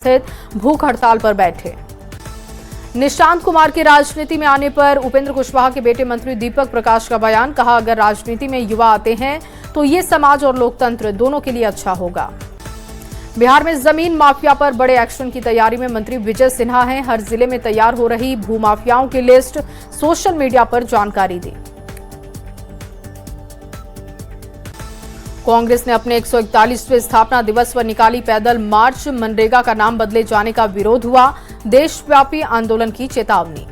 स्थित भूख हड़ताल पर बैठे। निशांत कुमार के राजनीति में आने पर उपेंद्र कुशवाहा के बेटे मंत्री दीपक प्रकाश का बयान। कहा, अगर राजनीति में युवा आते हैं तो ये समाज और लोकतंत्र दोनों के लिए अच्छा होगा। बिहार में जमीन माफिया पर बड़े एक्शन की तैयारी में मंत्री विजय सिन्हा हैं। हर जिले में तैयार हो रही भूमाफियाओं की लिस्ट सोशल मीडिया पर जानकारी दी। कांग्रेस ने अपने 141वें स्थापना दिवस पर निकाली पैदल मार्च। मनरेगा का नाम बदले जाने का विरोध हुआ। देशव्यापी आंदोलन की चेतावनी।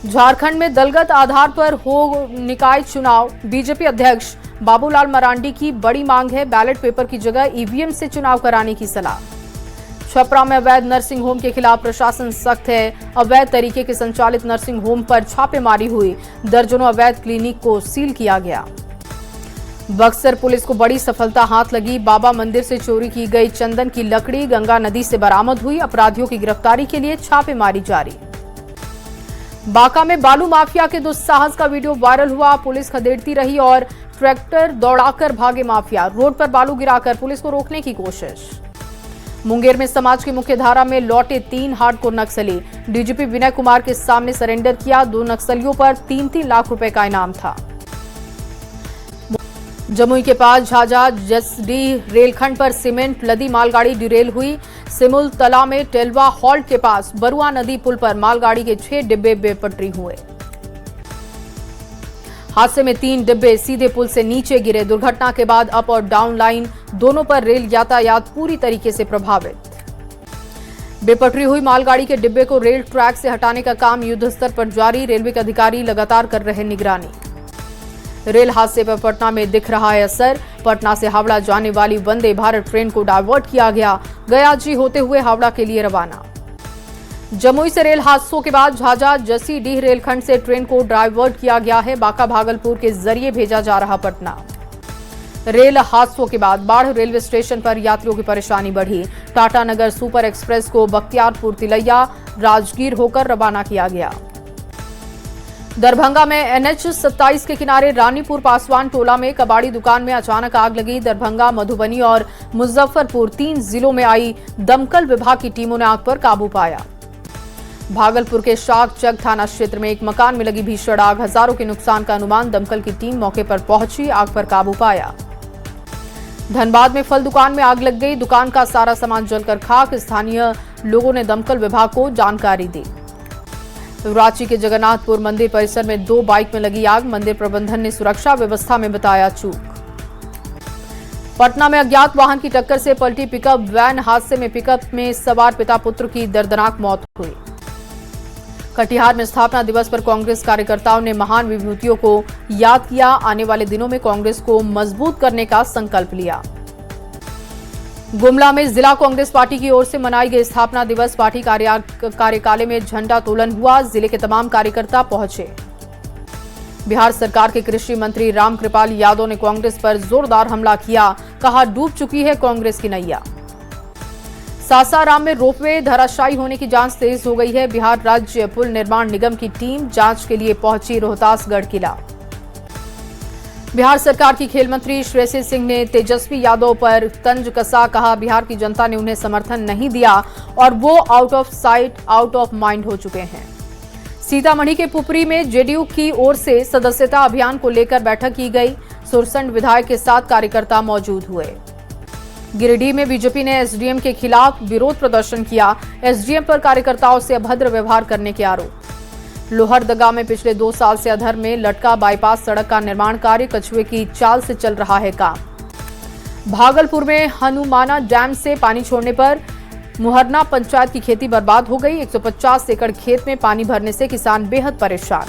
झारखंड में दलगत आधार पर हो निकाय चुनाव। बीजेपी अध्यक्ष बाबूलाल मरांडी की बड़ी मांग है। बैलेट पेपर की जगह ईवीएम से चुनाव कराने की सलाह। छपरा में अवैध नर्सिंग होम के खिलाफ प्रशासन सख्त है। अवैध तरीके के संचालित नर्सिंग होम पर छापेमारी हुई। दर्जनों अवैध क्लिनिक को सील किया गया। बक्सर पुलिस को बड़ी सफलता हाथ लगी। बाबा मंदिर से चोरी की गई चंदन की लकड़ी गंगा नदी से बरामद हुई। अपराधियों की गिरफ्तारी के लिए छापेमारी जारी। बांका में बालू माफिया के दुस्साहस का वीडियो वायरल हुआ। पुलिस खदेड़ती रही और ट्रैक्टर दौड़ाकर भागे माफिया। रोड पर बालू गिराकर पुलिस को रोकने की कोशिश। मुंगेर में समाज की मुख्य धारा में लौटे 3 हार्डकोर नक्सली। डीजीपी विनय कुमार के सामने सरेंडर किया। 2 नक्सलियों पर 3-3 लाख रुपए का इनाम था। जमुई के पास झाझा जसडीह रेलखंड पर सीमेंट लदी मालगाड़ी डिरेल हुई। सिमुल तला में टेलवा हॉल्ट के पास बरुआ नदी पुल पर मालगाड़ी के 6 डिब्बे बेपटरी हुए। हादसे में 3 डिब्बे सीधे पुल से नीचे गिरे। दुर्घटना के बाद अप और डाउन लाइन दोनों पर रेल यातायात पूरी तरीके से प्रभावित। बेपटरी हुई मालगाड़ी के डिब्बे को रेल ट्रैक से हटाने का काम युद्ध स्तर पर जारी। रेलवे के अधिकारी लगातार कर रहे निगरानी। रेल हादसे पर पटना में दिख रहा है असर। पटना से हावड़ा जाने वाली वंदे भारत ट्रेन को डायवर्ट किया गया। गयाजी होते हुए हावड़ा के लिए रवाना। जमुई से रेल हादसों के बाद झाझा जसीडीह रेलखंड से ट्रेन को डायवर्ट किया गया है। बांका भागलपुर के जरिए भेजा जा रहा पटना। रेल हादसों के बाद बाढ़ रेलवे स्टेशन पर यात्रियों की परेशानी बढ़ी। टाटानगर सुपर एक्सप्रेस को बख्तियारपुर तिलैया राजगीर होकर रवाना किया गया। दरभंगा में NH 27 के किनारे रानीपुर पासवान टोला में कबाड़ी दुकान में अचानक आग लगी। दरभंगा, मधुबनी और मुजफ्फरपुर 3 जिलों में आई दमकल विभाग की टीमों ने आग पर काबू पाया। भागलपुर के शाकचक थाना क्षेत्र में एक मकान में लगी भीषण आग। हजारों के नुकसान का अनुमान। दमकल की टीम मौके पर पहुंची, आग पर काबू पाया। धनबाद में फल दुकान में आग लग गई। दुकान का सारा सामान जलकर खाक। स्थानीय लोगों ने दमकल विभाग को जानकारी दी। रांची के जगन्नाथपुर मंदिर परिसर में 2 बाइक में लगी आग। मंदिर प्रबंधन ने सुरक्षा व्यवस्था में बताया चूक। पटना में अज्ञात वाहन की टक्कर से पलटी पिकअप वैन। हादसे में पिकअप में सवार पिता पुत्र की दर्दनाक मौत हुई। कटिहार में स्थापना दिवस पर कांग्रेस कार्यकर्ताओं ने महान विभूतियों को याद किया। आने वाले दिनों में कांग्रेस को मजबूत करने का संकल्प लिया। गुमला में जिला कांग्रेस पार्टी की ओर से मनाई गई स्थापना दिवस। पार्टी कार्यकालय में झंडा तोलन हुआ। जिले के तमाम कार्यकर्ता पहुंचे। बिहार सरकार के कृषि मंत्री रामकृपाल यादव ने कांग्रेस पर जोरदार हमला किया। कहा, डूब चुकी है कांग्रेस की नैया। सासाराम में रोपवे धराशायी होने की जांच तेज हो गई है। बिहार राज्य पुल निर्माण निगम की टीम जांच के लिए पहुंची रोहतासगढ़ किला। बिहार सरकार की खेल मंत्री श्रेयसी सिंह ने तेजस्वी यादव पर तंज कसा। कहा, बिहार की जनता ने उन्हें समर्थन नहीं दिया और वो out of sight out of mind हो चुके हैं। सीतामढ़ी के पुपरी में जेडीयू की ओर से सदस्यता अभियान को लेकर बैठक की गई। सुरसंड विधायक के साथ कार्यकर्ता मौजूद हुए। गिरिडीह में बीजेपी ने एसडीएम के खिलाफ विरोध प्रदर्शन किया। एसडीएम पर कार्यकर्ताओं से अभद्र व्यवहार करने के आरोप। लोहरदगा में पिछले 2 साल से अधर में लटका बाईपास सड़क का निर्माण कार्य कछुए की चाल से चल रहा है काम। भागलपुर में हनुमाना डैम से पानी छोड़ने पर मुहरना पंचायत की खेती बर्बाद हो गई। 150 एकड़ खेत में पानी भरने से किसान बेहद परेशान।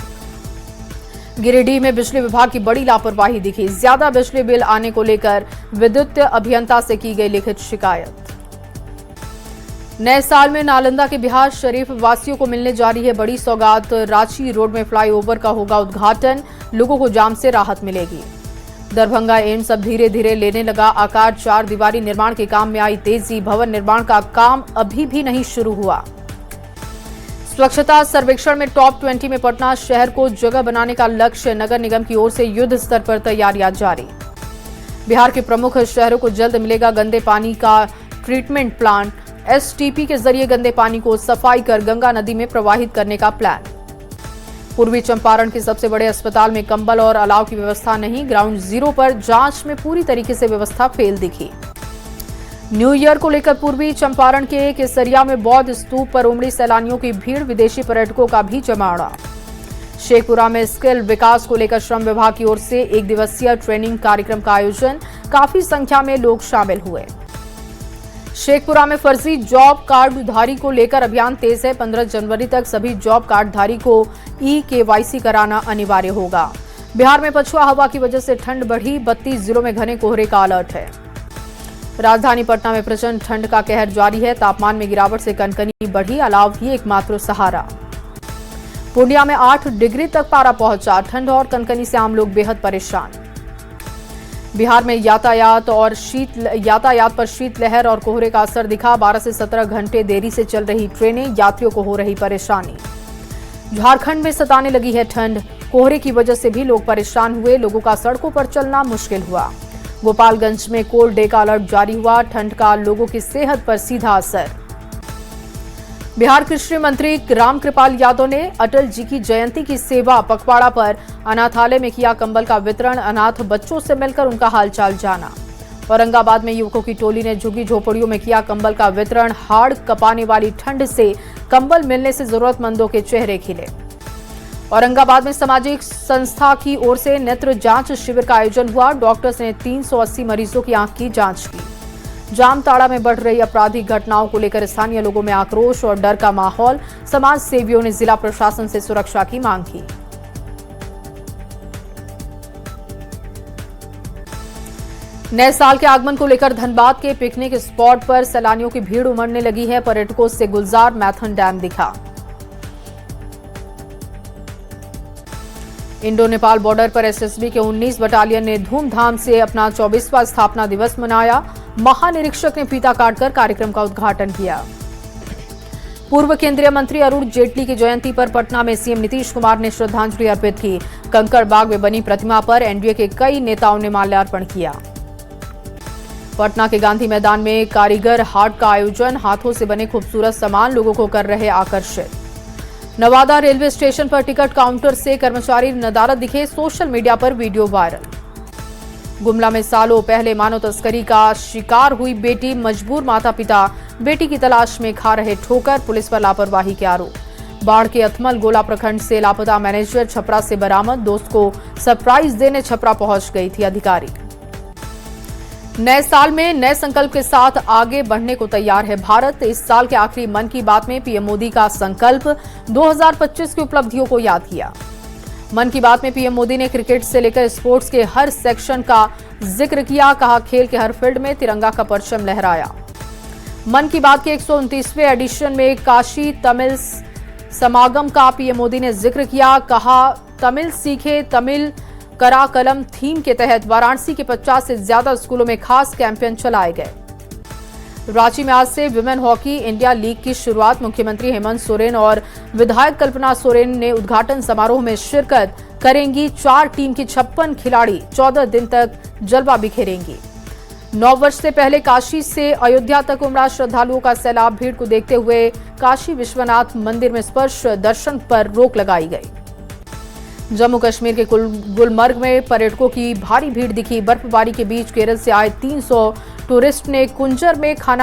गिरिडीह में बिजली विभाग की बड़ी लापरवाही दिखी। ज्यादा बिजली बिल आने को लेकर विद्युत अभियंता से की गई लिखित शिकायत। नए साल में नालंदा के बिहार शरीफ वासियों को मिलने जा रही है बड़ी सौगात। रांची रोड में फ्लाईओवर का होगा उद्घाटन। लोगों को जाम से राहत मिलेगी। दरभंगा एम्स अब धीरे धीरे लेने लगा आकार। 4 दीवारी निर्माण के काम में आई तेजी। भवन निर्माण का काम अभी भी नहीं शुरू हुआ। स्वच्छता सर्वेक्षण में टॉप 20 में पटना शहर को जगह बनाने का लक्ष्य। नगर निगम की ओर से युद्ध स्तर पर तैयारियां जारी। बिहार के प्रमुख शहरों को जल्द मिलेगा गंदे पानी का ट्रीटमेंट प्लांट। एसटीपी के जरिए गंदे पानी को सफाई कर गंगा नदी में प्रवाहित करने का प्लान। पूर्वी चंपारण के सबसे बड़े अस्पताल में कंबल और अलाव की व्यवस्था नहीं, ग्राउंड जीरो पर जांच में पूरी तरीके से व्यवस्था फेल दिखी। न्यू ईयर को लेकर पूर्वी चंपारण के केसरिया में बौद्ध स्तूप पर उमड़ी सैलानियों की भीड़, विदेशी पर्यटकों का भी जमावड़ा। शेखपुरा में स्किल विकास को लेकर श्रम विभाग की ओर से एक दिवसीय ट्रेनिंग कार्यक्रम का आयोजन, काफी संख्या में लोग शामिल हुए। शेखपुरा में फर्जी जॉब कार्डधारी को लेकर अभियान तेज है। 15 जनवरी तक सभी जॉब कार्डधारी को ई-केवाईसी कराना अनिवार्य होगा। बिहार में पछुआ हवा की वजह से ठंड बढ़ी, 32 जिलों में घने कोहरे का अलर्ट है। राजधानी पटना में प्रचंड ठंड का कहर जारी है। तापमान में गिरावट से कनकनी बढ़ी, अलाव ही एकमात्र सहारा। पूर्णिया में 8 डिग्री तक पारा पहुंचा, ठंड और कनकनी से आम लोग बेहद परेशान। बिहार में यातायात पर शीतलहर और कोहरे का असर दिखा। 12 से 17 घंटे देरी से चल रही ट्रेनें, यात्रियों को हो रही परेशानी। झारखंड में सताने लगी है ठंड, कोहरे की वजह से भी लोग परेशान हुए, लोगों का सड़कों पर चलना मुश्किल हुआ। गोपालगंज में कोल्ड डे का अलर्ट जारी हुआ, ठंड का लोगों की सेहत पर सीधा असर। बिहार कृषि मंत्री रामकृपाल यादव ने अटल जी की जयंती की सेवा पखवाड़ा पर अनाथालय में किया कंबल का वितरण, अनाथ बच्चों से मिलकर उनका हालचाल जाना। औरंगाबाद में युवकों की टोली ने झुग्गी झोपड़ियों में किया कंबल का वितरण, हाड़ कपाने वाली ठंड से कंबल मिलने से जरूरतमंदों के चेहरे खिले। औरंगाबाद में सामाजिक संस्था की ओर से नेत्र जांच शिविर का आयोजन हुआ, डॉक्टर्स ने 380 मरीजों की आंख की जांच की। जामताड़ा में बढ़ रही आपराधिक घटनाओं को लेकर स्थानीय लोगों में आक्रोश और डर का माहौल, समाज सेवियों ने जिला प्रशासन से सुरक्षा की मांग की। नए साल के आगमन को लेकर धनबाद के पिकनिक स्पॉट पर सैलानियों की भीड़ उमड़ने लगी है। पर्यटकों से गुलजार मैथन डैम दिखा। इंडो नेपाल बॉर्डर पर एसएसबी के 19 बटालियन ने धूमधाम से अपना 24वां स्थापना दिवस मनाया। महानिरीक्षक ने फीता काटकर कार्यक्रम का उद्घाटन किया। पूर्व केंद्रीय मंत्री अरुण जेटली की जयंती पर पटना में सीएम नीतीश कुमार ने श्रद्धांजलि अर्पित की। कंकड़बाग में बनी प्रतिमा पर एनडीए के कई नेताओं ने माल्यार्पण किया। पटना के गांधी मैदान में कारीगर हाट का आयोजन, हाथों से बने खूबसूरत सामान लोगों को कर रहे आकर्षित। नवादा रेलवे स्टेशन पर टिकट काउंटर से कर्मचारी नदारद दिखे, सोशल मीडिया पर वीडियो वायरल। गुमला में सालों पहले मानव तस्करी का शिकार हुई बेटी, मजबूर माता पिता बेटी की तलाश में खा रहे ठोकर, पुलिस पर लापरवाही के आरोप। बाढ़ के अथमल गोला प्रखंड से लापता मैनेजर छपरा से बरामद, दोस्त को सरप्राइज देने छपरा पहुंच गई थी अधिकारी। नए साल में नए संकल्प के साथ आगे बढ़ने को तैयार है भारत। इस साल के आखिरी मन की बात में पीएम मोदी का संकल्प 2025 की उपलब्धियों को याद किया। मन की बात में पीएम मोदी ने क्रिकेट से लेकर स्पोर्ट्स के हर सेक्शन का जिक्र किया, कहा खेल के हर फील्ड में तिरंगा का परचम लहराया। मन की बात के 129वें एडिशन में काशी तमिल समागम का पीएम मोदी ने जिक्र किया, कहा तमिल सीखे तमिल करा कलम थीम के तहत वाराणसी के 50 से ज्यादा स्कूलों में खास कैंपेन चलाए गए। रांची में आज से विमेन हॉकी इंडिया लीग की शुरुआत, मुख्यमंत्री हेमंत सोरेन और विधायक कल्पना सोरेन ने उद्घाटन समारोह में शिरकत करेंगी। 4 टीम की 56 खिलाड़ी 14 दिन तक जलवा बिखेरेंगी। 9 वर्ष से पहले काशी से अयोध्या तक उमड़ा श्रद्धालुओं का सैलाब, भीड़ को देखते हुए काशी विश्वनाथ मंदिर में स्पर्श दर्शन पर रोक लगाई गई। जम्मू कश्मीर के गुलमर्ग में पर्यटकों की भारी भीड़ दिखी। बर्फबारी के बीच केरल से आए 300 टूरिस्ट ने कुंजर में खान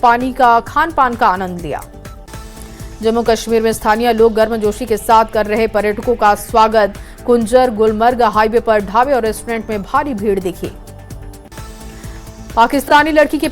पान का आनंद लिया। जम्मू कश्मीर में स्थानीय लोग गर्मजोशी के साथ कर रहे पर्यटकों का स्वागत। कुंजर गुलमर्ग हाईवे पर ढाबे और रेस्टोरेंट में भारी भीड़ दिखी। पाकिस्तानी लड़की के